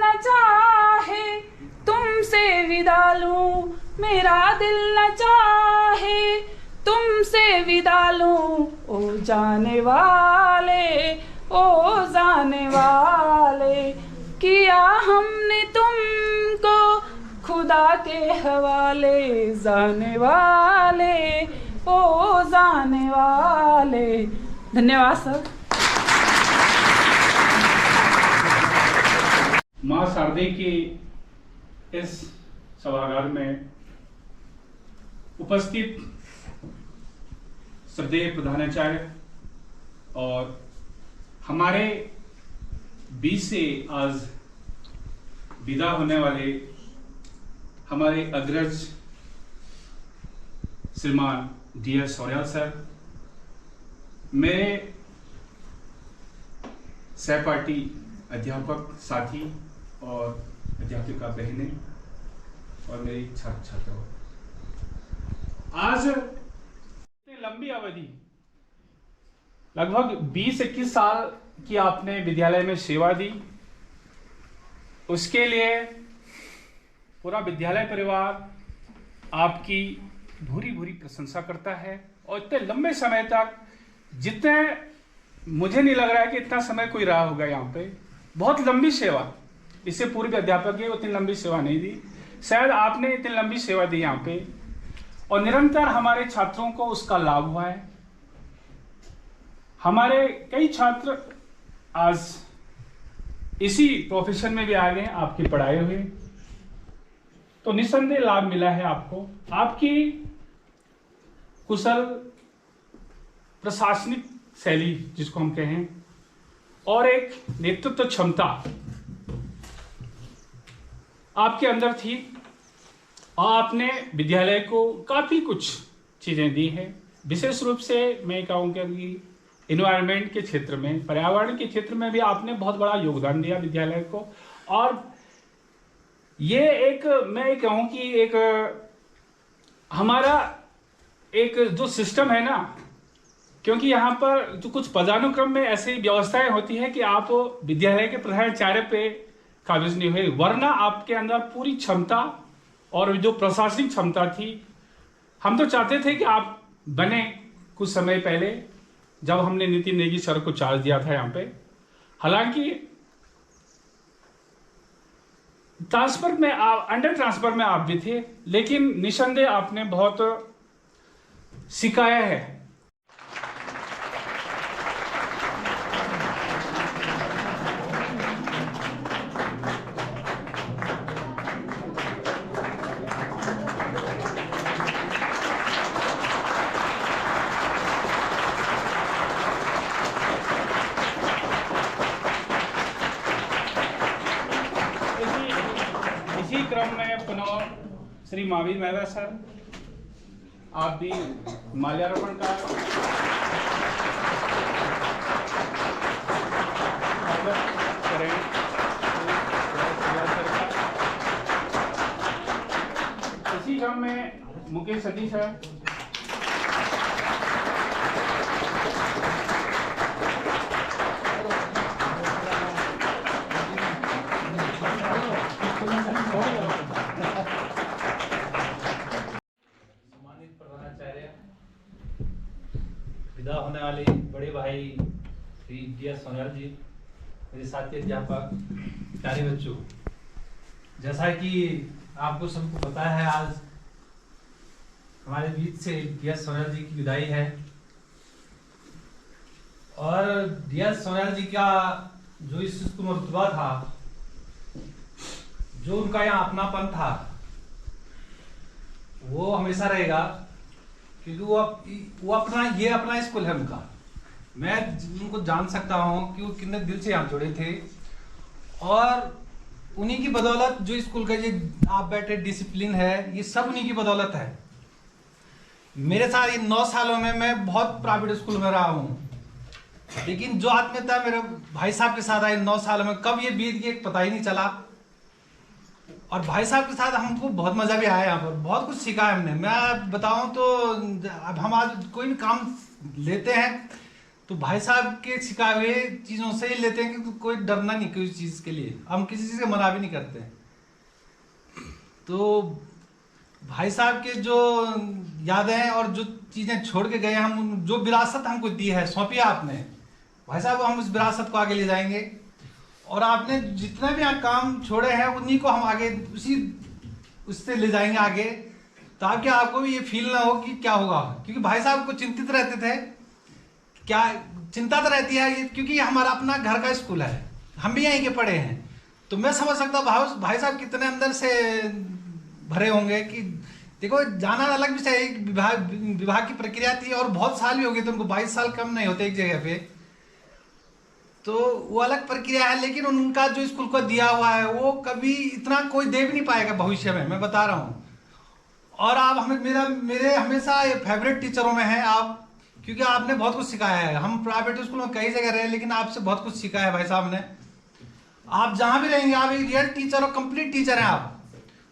न चाहे तुमसे विदा लूं, मेरा दिल न चाहे तुमसे विदा लूं। ओ जाने वाले, ओ जाने वाले, किया हमने तुमको खुदा के हवाले। जाने वाले, ओ जाने वाले। धन्यवाद सर। माँ शारदे की इस सभागार में उपस्थित श्रद्धेय प्रधानाचार्य और हमारे बीच से आज विदा होने वाले हमारे अग्रज श्रीमान डी.एस. सोन्याल सर, मेरे सहपाठी अध्यापक साथी और अध्यापिका बहनें और मेरी छात्र छात्राओं, आज इतनी लंबी अवधि लगभग 20-21 साल की आपने विद्यालय में सेवा दी, उसके लिए पूरा विद्यालय परिवार आपकी भूरी भूरी प्रशंसा करता है। और इतने लंबे समय तक, जितने मुझे नहीं लग रहा है कि इतना समय कोई रहा होगा यहाँ पे, बहुत लंबी सेवा। इससे पूर्व अध्यापक है उतनी लंबी सेवा नहीं दी, शायद आपने इतनी लंबी सेवा दी यहाँ पे, और निरंतर हमारे छात्रों को उसका लाभ हुआ है। हमारे कई छात्र आज इसी प्रोफेशन में भी आ गए आपकी पढ़ाई हुई, तो निस्संदेह लाभ मिला है आपको। आपकी कुशल प्रशासनिक शैली जिसको हम कहें, और एक नेतृत्व क्षमता आपके अंदर थी, और आपने विद्यालय को काफी कुछ चीजें दी हैं। विशेष रूप से मैं कहूँगा कि इन्वायरमेंट के क्षेत्र में, पर्यावरण के क्षेत्र में भी आपने बहुत बड़ा योगदान दिया विद्यालय को। और ये एक, मैं कहूँ कि एक हमारा एक जो सिस्टम है ना, क्योंकि यहाँ पर जो कुछ पदानुक्रम में ऐसी व्यवस्थाएं होती है कि आप विद्यालय के प्रधानाचार्य पे काबिज नहीं हुए, वरना आपके अंदर पूरी क्षमता और जो प्रशासनिक क्षमता थी, हम तो चाहते थे कि आप बने कुछ समय पहले, जब हमने नितिन नेगी सर को चार्ज दिया था यहाँ पे। हालांकि ट्रांसफर में अंडर ट्रांसफर में आप भी थे, लेकिन निसंदेह आपने बहुत सिखाया है। इसी क्रम में पुनः श्री महावीर मेहरा सर, आप भी माल्यार्पण का करें। इसी क्रम में मुकेश सतीश है, विदा होने वाले बड़े भाई श्री डी.एस. सोन्याल जी, मेरे साथी अध्यापक, प्यारे बच्चों, जैसा कि आपको सबको पता है, आज हमारे बीच से डी.एस. सोन्याल जी की विदाई है। और डी.एस. सोन्याल जी का जो इस स्कूल में रुतबा था, जो उनका यहाँ अपनापन था, वो हमेशा रहेगा, क्योंकि वो अपना, ये अपना स्कूल है उनका। मैं उनको जान सकता हूँ कि वो कितने दिल से यहाँ जुड़े थे, और उन्हीं की बदौलत जो स्कूल का ये आप बैठे डिसिप्लिन है, ये सब उन्हीं की बदौलत है। मेरे साथ ये 9 सालों में मैं बहुत प्राइवेट स्कूल में रहा हूँ, लेकिन जो आत्मीयता मेरे भाई साहब के साथ आई 9 सालों में, कब ये बीत गई पता ही नहीं चला। और भाई साहब के साथ हमको बहुत मजा भी आया, यहाँ पर बहुत कुछ सीखा है हमने। मैं बताऊं तो अब हम आज कोई भी काम लेते हैं तो भाई साहब के सिखाए हुए चीज़ों से ही लेते हैं कि कोई डरना नहीं किसी चीज़ के लिए, हम किसी चीज़ से मना भी नहीं करते। तो भाई साहब के जो यादें और जो चीज़ें छोड़ के गए, हम जो विरासत हमको दी है, सौंपी है आपने भाई साहब, हम उस विरासत को आगे ले जाएंगे। और आपने जितने भी काम छोड़े हैं उन्हीं को हम आगे उससे ले जाएंगे आगे, ताकि आपको भी ये फील ना हो कि क्या होगा। क्योंकि भाई साहब को चिंतित रहते थे, क्या चिंता तो रहती है, क्योंकि ये हमारा अपना घर का स्कूल है, हम भी यहीं के पढ़े हैं। तो मैं समझ सकता हूँ भाई साहब कितने अंदर से भरे होंगे कि देखो, जाना अलग विषय, एक विभाग की प्रक्रिया थी और बहुत साल भी हो गए थे उनको, 22 साल कम नहीं होते एक जगह पे, तो वो अलग प्रक्रिया है। लेकिन उनका जो स्कूल को दिया हुआ है वो कभी इतना कोई दे भी नहीं पाएगा भविष्य में, मैं बता रहा हूँ। और आप हमें मेरे हमेशा फेवरेट टीचरों में हैं आप, क्योंकि आपने बहुत कुछ सिखाया है। हम प्राइवेट स्कूल में कई जगह रहे, लेकिन आपसे बहुत कुछ सीखा है भाई साहब ने। आप जहां भी रहेंगे आप एक रियल टीचर और कंप्लीट टीचर हैं आप।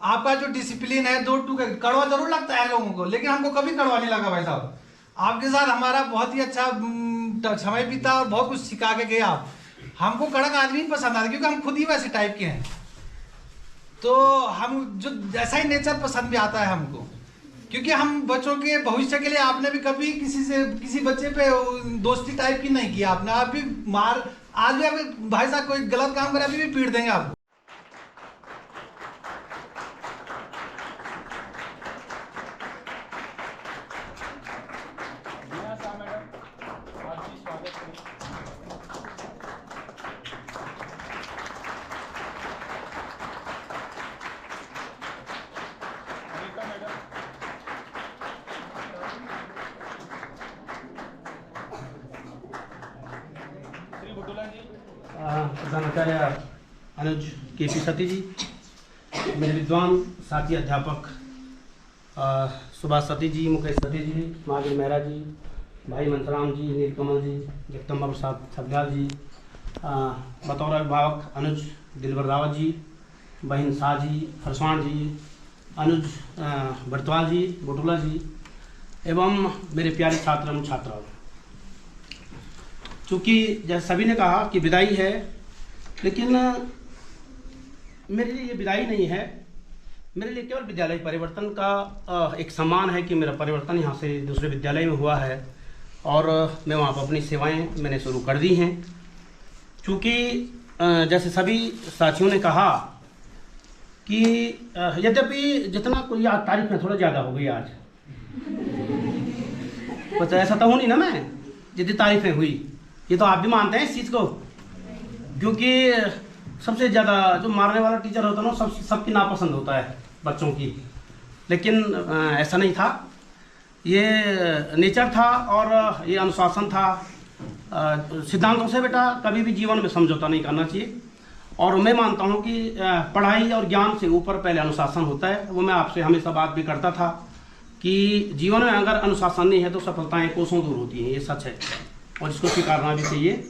आपका जो डिसिप्लिन है, 2-2 का कड़वा जरूर लगता है लोगों को, लेकिन हमको कभी कड़वा नहीं लगा भाई साहब। आपके साथ हमारा बहुत ही अच्छा समय बीता और बहुत कुछ सिखा के गए आप। हमको कड़क आदमी पसंद आता, क्योंकि हम खुद ही वैसे टाइप के हैं। तो हम जो जैसा ही नेचर पसंद भी आता है हमको, क्योंकि हम बच्चों के भविष्य के लिए, आपने भी कभी किसी बच्चे पे दोस्ती टाइप की नहीं किया आपने। आप भी आज भी अगर भाई साहब कोई गलत काम करे अभी भी पीट देंगे आपको। प्रधानाचार्य अनुज के.पी. सती जी, मेरे विद्वान साथी अध्यापक सुभाष सती जी, मुकेश सती जी, महावीर मेहरा जी, भाई मनसराम जी, नीलकमल जी, जगदम्बा प्रसाद छब्याल जी, बतौर अभिभावक अनुज दिलबर रावत जी, बहन शाह जी, फरसवान जी, अनुज बरतवाल जी, बुटुला जी, एवं मेरे प्यारे छात्र एवं छात्राओं। चूँकि जैसे सभी ने कहा कि विदाई है, लेकिन मेरे लिए ये विदाई नहीं है। मेरे लिए केवल विद्यालय परिवर्तन का एक सम्मान है कि मेरा परिवर्तन यहाँ से दूसरे विद्यालय में हुआ है और मैं वहाँ पर अपनी सेवाएं मैंने शुरू कर दी हैं। चूँकि जैसे सभी साथियों ने कहा कि यद्यपि जितना कोई आज तारीफ में थोड़ा ज़्यादा हो गई आज, कुछ ऐसा तो हो नहीं ना, मैं जितनी तारीफें हुई, ये तो आप भी मानते हैं इस चीज़ को, क्योंकि सबसे ज़्यादा जो मारने वाला टीचर होता है ना, सबकी नापसंद होता है बच्चों की। लेकिन ऐसा नहीं था, ये नेचर था और ये अनुशासन था। सिद्धांतों से बेटा कभी भी जीवन में समझौता नहीं करना चाहिए। और मैं मानता हूँ कि पढ़ाई और ज्ञान से ऊपर पहले अनुशासन होता है। वो मैं आपसे हमेशा बात भी करता था कि जीवन में अगर अनुशासन नहीं है तो सफलताएँ कोसों दूर होती हैं, ये सच है और इसको स्वीकारना भी चाहिए।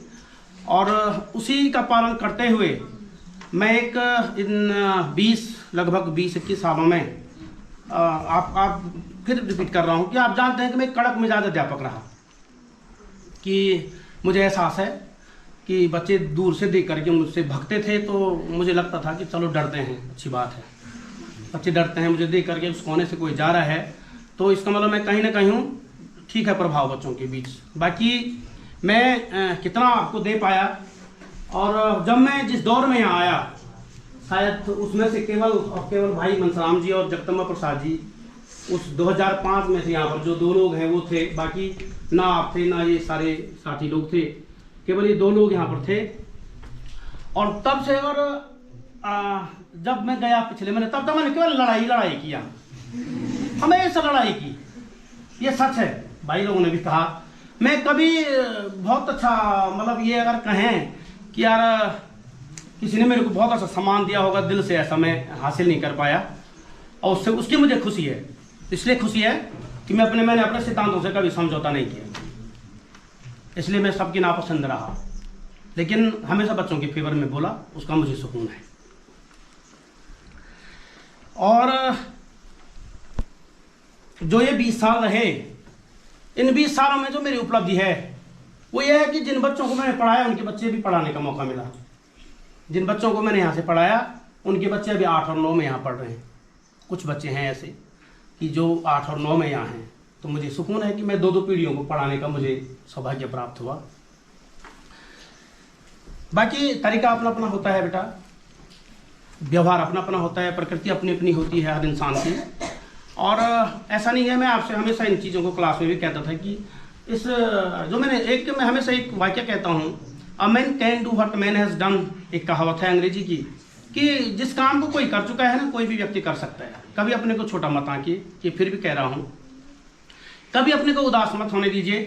और उसी का पालन करते हुए मैं एक इन लगभग 20-21 सालों में आप फिर रिपीट कर रहा हूँ कि आप जानते हैं कि मैं कड़क मिजाज अध्यापक रहा, कि मुझे एहसास है कि बच्चे दूर से देख करके मुझसे भगते थे, तो मुझे लगता था कि चलो डरते हैं, अच्छी बात है, बच्चे डरते हैं मुझे देख करके, उस कोने से कोई जा रहा है तो इसका मतलब मैं कहीं ना कहीं हूँ, ठीक है, प्रभाव बच्चों के बीच। बाकी मैं कितना आपको दे पाया, और जब मैं जिस दौर में यहाँ आया शायद उसमें से केवल भाई मनसराम जी और जगदम्बा प्रसाद जी उस 2005 में से यहाँ पर जो 2 लोग हैं वो थे, बाकी ना आप थे ना ये सारे साथी लोग थे, केवल ये 2 लोग यहाँ पर थे। और तब से और जब मैं गया पिछले महीने, तब तक मैंने केवल लड़ाई किया, हमेशा लड़ाई की, ये सच है। भाई लोगों ने भी कहा, मैं कभी बहुत अच्छा, मतलब ये अगर कहें कि यार किसी ने मेरे को बहुत अच्छा सम्मान दिया होगा दिल से, ऐसा मैं हासिल नहीं कर पाया, और उससे उसकी मुझे खुशी है। इसलिए खुशी है कि मैंने अपने सिद्धांतों से कभी समझौता नहीं किया, इसलिए मैं सबकी नापसंद रहा, लेकिन हमेशा बच्चों के फेवर में बोला, उसका मुझे सुकून है। और जो ये 20 साल रहे, इन 20 सालों में जो मेरी उपलब्धि है वो ये है कि जिन बच्चों को मैंने पढ़ाया उनके बच्चे भी पढ़ाने का मौका मिला। जिन बच्चों को मैंने यहाँ से पढ़ाया उनके बच्चे अभी 8 और 9 में यहाँ पढ़ रहे हैं। कुछ बच्चे हैं ऐसे कि जो 8 और 9 में यहाँ हैं, तो मुझे सुकून है कि मैं 2-2 पीढ़ियों को पढ़ाने का मुझे सौभाग्य प्राप्त हुआ। बाकी तरीका अपना अपना होता है बेटा, व्यवहार अपना अपना होता है, प्रकृति अपनी अपनी होती है हर इंसान की। और ऐसा नहीं है, मैं आपसे हमेशा इन चीज़ों को क्लास में भी कहता था कि इस जो मैं हमेशा एक वाक्य कहता हूँ, a man can do what man has done, एक कहावत है अंग्रेजी की, कि जिस काम को कोई कर चुका है ना, कोई भी व्यक्ति कर सकता है। कभी अपने को छोटा मत आंकिए, कि फिर भी कह रहा हूँ, कभी अपने को उदास मत होने दीजिए।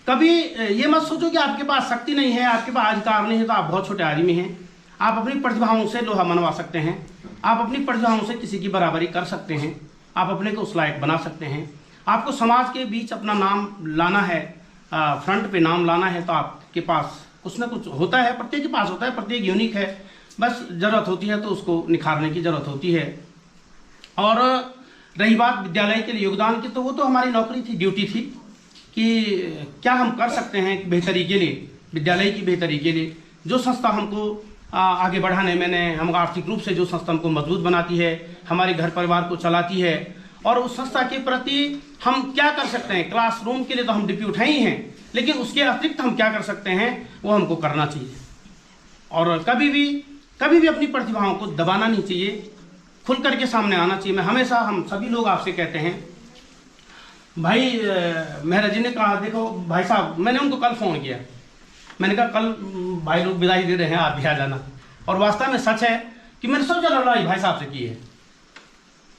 कभी ये मत सोचो कि आपके पास शक्ति नहीं है, आपके पास अधिकार नहीं है, तो आप बहुत छोटे आदमी हैं। आप अपनी प्रतिभाओं से लोहा मनवा सकते हैं, आप अपनी प्रतिभाओं से किसी की बराबरी कर सकते हैं, आप अपने को उस लायक बना सकते हैं। आपको समाज के बीच अपना नाम लाना है, फ्रंट पे नाम लाना है, तो आपके पास कुछ ना कुछ होता है, प्रत्येक के पास होता है, प्रत्येक यूनिक है। बस ज़रूरत होती है तो उसको निखारने की ज़रूरत होती है। और रही बात विद्यालय के लिए योगदान की, तो वो तो हमारी नौकरी थी, ड्यूटी थी कि क्या हम कर सकते हैं बेहतरी के लिए, विद्यालय की बेहतरी के लिए। जो संस्था हमको आगे बढ़ाने में, हम आर्थिक रूप से जो संस्था हमको मजबूत बनाती है, हमारे घर परिवार को चलाती है, और उस संस्था के प्रति हम क्या कर सकते हैं। क्लासरूम के लिए तो हम डिप्यूट हैं ही हैं, लेकिन उसके अतिरिक्त हम क्या कर सकते हैं वो हमको करना चाहिए। और कभी भी अपनी प्रतिभाओं को दबाना नहीं चाहिए, खुल करके सामने आना चाहिए। मैं हमेशा, हम सभी लोग आपसे कहते हैं, भाई मेहरा जी ने कहा, देखो भाई साहब, मैंने उनको कल फ़ोन किया, मैंने कहा कल भाई लोग विदाई दे रहे हैं, आप भी आ जाना। और वास्तव में सच है कि मैंने सबसे ज़्यादा लड़ाई भाई साहब से की है,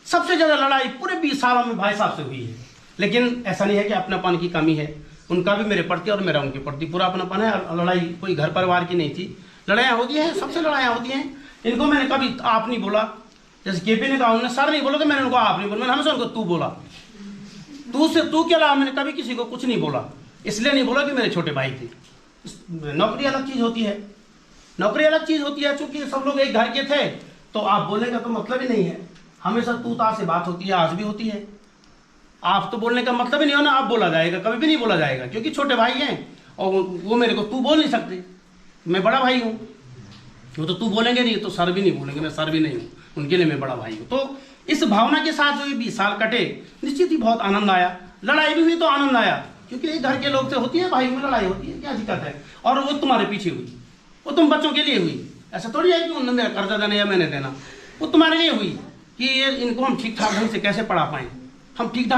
सबसे ज़्यादा लड़ाई पूरे 20 सालों में भाई साहब से हुई है। लेकिन ऐसा नहीं है कि अपनापन की कमी है, उनका भी मेरे प्रति और मेरा उनके प्रति पूरा अपनापन है। लड़ाई कोई घर परिवार की नहीं थी, लड़ाइयाँ होती हैं, सबसे लड़ाइयाँ होती हैं। इनको मैंने कभी आप नहीं बोला, जैसे केपी ने कहा, उन्होंने सर नहीं बोला तो मैंने उनको आप नहीं बोला, मैंने हमेशा उनको तू बोला। तू के अलावा मैंने कभी किसी को कुछ नहीं बोला, इसलिए नहीं बोला कि मेरे छोटे भाई थे। नौकरी अलग चीज़ होती है, नौकरी अलग चीज़ होती है। चूंकि सब लोग एक घर के थे तो आप बोलने का तो मतलब ही नहीं है। हमेशा तू ता से बात होती है, आज भी होती है। आप तो बोलने का मतलब ही नहीं हो ना, आप बोला जाएगा, कभी भी नहीं बोला जाएगा, क्योंकि छोटे भाई हैं और वो मेरे को तू बोल नहीं सकते। मैं बड़ा भाई हूँ, वो तो तू बोलेंगे नहीं, तो सर भी नहीं बोलेंगे, मैं सर भी नहीं हूँ, उनके लिए मैं बड़ा भाई हूँ। तो इस भावना के साथ जो ये 20 साल कटे, निश्चित ही बहुत आनंद आया। लड़ाई भी हुई तो आनंद आया, क्योंकि एक घर के लोग से होती है, भाई में लड़ाई होती है, क्या दिक्कत है। और वो तुम्हारे पीछे हुई, वो तुम बच्चों के लिए हुई। ऐसा थोड़ी है कि उन्होंने मेरा कर्जा देना या मैंने देना, वो तुम्हारे लिए हुई कि ये इनको हम ठीक ठाक ढंग से कैसे पढ़ा पाएँ, हम ठीक ठाक